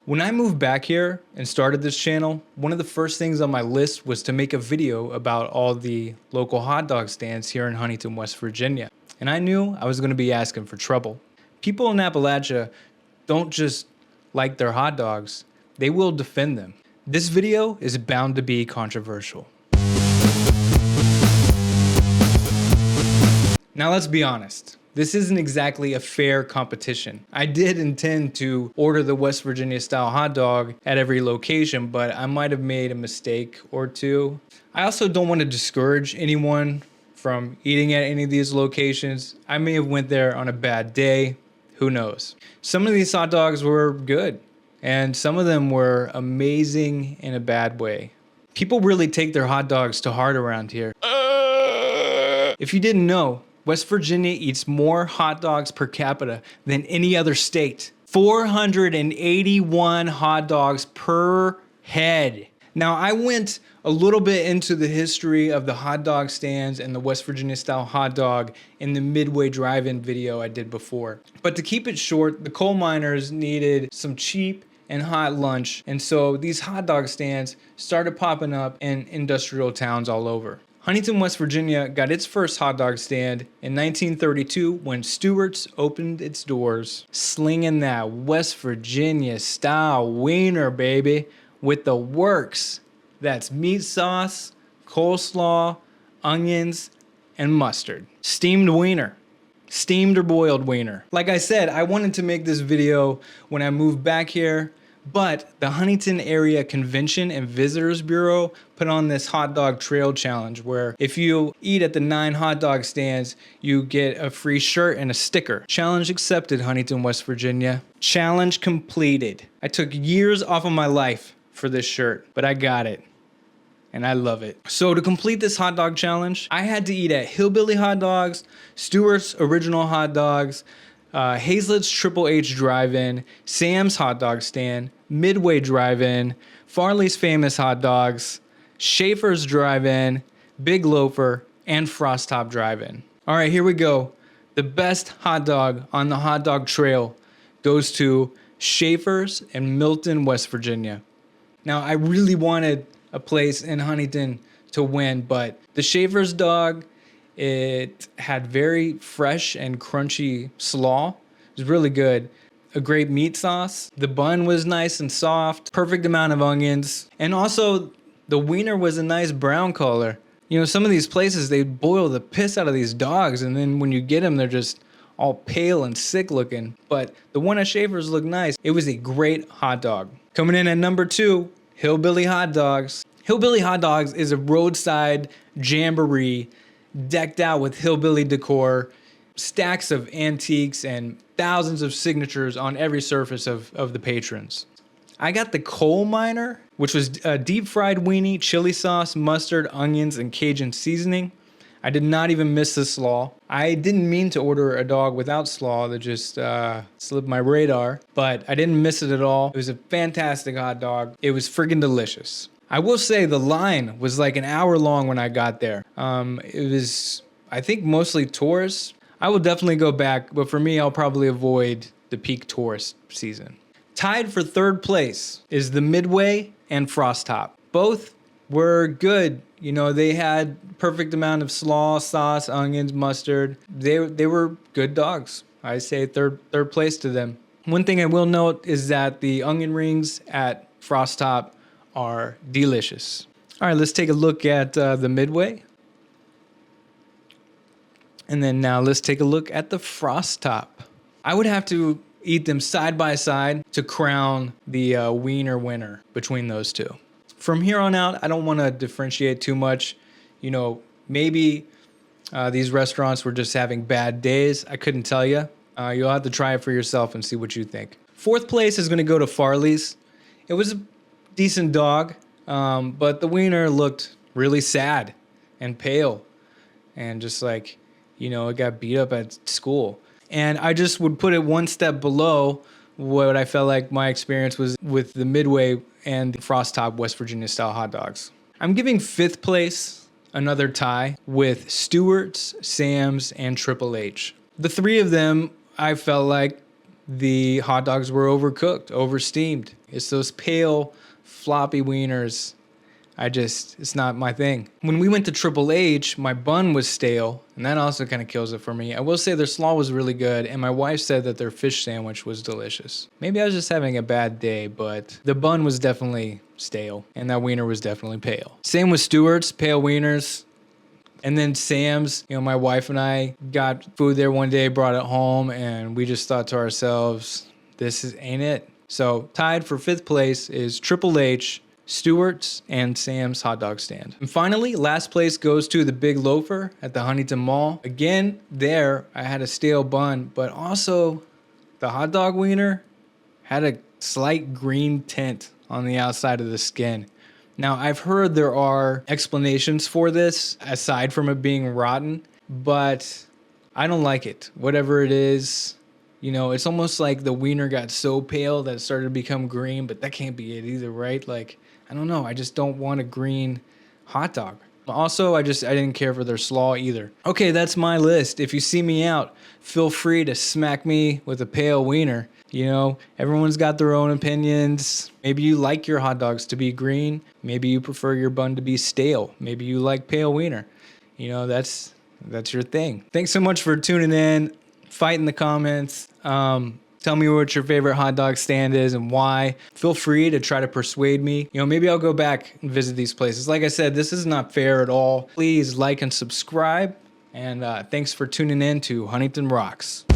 When I moved back here and started this channel, one of the first things on my list was to make a video about all the local hot dog stands here in Huntington, West Virginia. And I knew I was going to be asking for trouble. People in Appalachia don't just like their hot dogs, they will defend them. This video is bound to be controversial. Now let's be honest. This isn't exactly a fair competition. I did intend to order the West Virginia style hot dog at every location, but I might have made a mistake or two. I also don't want to discourage anyone from eating at any of these locations. I may have went there on a bad day, who knows. Some of these hot dogs were good, and some of them were amazing in a bad way. People really take their hot dogs to heart around here. If you didn't know, West Virginia eats more hot dogs per capita than any other state. 481 hot dogs per head. Now, I went a little bit into the history of the hot dog stands and the West Virginia style hot dog in the Midway drive-in video I did before. But to keep it short, the coal miners needed some cheap and hot lunch, and so these hot dog stands started popping up in industrial towns all over. Huntington, West Virginia got its first hot dog stand in 1932 when Stewart's opened its doors, slinging that West Virginia style wiener, baby, with the works. That's meat sauce, coleslaw, onions, and mustard. Steamed wiener. Steamed or boiled wiener. Like I said, I wanted to make this video when I moved back here, but the Huntington Area Convention and Visitors Bureau put on this hot dog trail challenge where if you eat at the 9 hot dog stands, you get a free shirt and a sticker. Challenge accepted, Huntington, West Virginia. Challenge completed. I took years off of my life for this shirt, but I got it. And I love it. So to complete this hot dog challenge, I had to eat at Hillbilly Hot Dogs, Stewart's Original Hot Dogs, Hazlett's Triple H Drive-In, Sam's Hot Dog Stand, Midway Drive-In, Farley's Famous Hot Dogs, Shaffer's Drive-In, Big Loafer, and Frost Top Drive-In. All right, here we go. The best hot dog on the hot dog trail goes to Shaffer's in Milton, West Virginia. Now, I really wanted a place in Huntington to win, but the Shaffer's dog, it had very fresh and crunchy slaw. It was really good. A great meat sauce. The bun was nice and soft. Perfect amount of onions. And also, the wiener was a nice brown color. You know, some of these places, they boil the piss out of these dogs, and then when you get them, they're just all pale and sick looking. But the one at Shaffer's looked nice. It was a great hot dog. Coming in at number 2, Hillbilly Hot Dogs. Hillbilly Hot Dogs is a roadside jamboree decked out with hillbilly decor, stacks of antiques, and thousands of signatures on every surface of the patrons. I got the coal miner, which was a deep fried weenie, chili sauce, mustard, onions, and Cajun seasoning. I did not even miss the slaw. I didn't mean to order a dog without slaw, that just slipped my radar, but I didn't miss it at all. It was a fantastic hot dog. It was friggin' delicious. I will say the line was like an hour long when I got there. It was, I think, mostly tourists. I will definitely go back, but for me, I'll probably avoid the peak tourist season. Tied for 3rd place is the Midway and Frost Top. Both were good. You know, they had perfect amount of slaw, sauce, onions, mustard. They were good dogs. I say third place to them. One thing I will note is that the onion rings at Frost Top are delicious. All right, let's take a look at the Midway. And then now let's take a look at the Frost Top. I would have to eat them side by side to crown the wiener winner between those two. From here on out, I don't want to differentiate too much. You know, maybe these restaurants were just having bad days. I couldn't tell you. You'll have to try it for yourself and see what you think. 4th place is going to go to Farley's. It was a decent dog, but the wiener looked really sad and pale and just like, you know, it got beat up at school. And I just would put it one step below what I felt like my experience was with the Midway and the Frost Top West Virginia style hot dogs. I'm giving 5th place another tie with Stewart's, Sam's, and Triple H. The 3 of them I felt like the hot dogs were overcooked, oversteamed. It's those pale, floppy wieners. It's not my thing. When we went to Triple H, my bun was stale, and that also kind of kills it for me. I will say their slaw was really good, and my wife said that their fish sandwich was delicious. Maybe I was just having a bad day, but the bun was definitely stale, and that wiener was definitely pale. Same with Stewart's, pale wieners. And then Sam's, my wife and I got food there one day, brought it home, and we just thought to ourselves, ain't it. So tied for 5th place is Triple H, Stewart's, and Sam's hot dog stand. And finally, last place goes to the Big Loafer at the Huntington Mall. Again, there I had a stale bun, but also the hot dog wiener had a slight green tint on the outside of the skin. Now, I've heard there are explanations for this aside from it being rotten, but I don't like it. Whatever it is, it's almost like the wiener got so pale that it started to become green, but that can't be it either, right? Like, I don't know. I just don't want a green hot dog. Also, I didn't care for their slaw either. Okay, that's my list. If you see me out, feel free to smack me with a pale wiener. Everyone's got their own opinions. Maybe you like your hot dogs to be green. Maybe you prefer your bun to be stale. Maybe you like pale wiener. That's your thing. Thanks so much for tuning in. Fight in the comments. Tell me what your favorite hot dog stand is and why. Feel free to try to persuade me. Maybe I'll go back and visit these places. Like I said, this is not fair at all. Please like and subscribe. And thanks for tuning in to Huntington Rocks.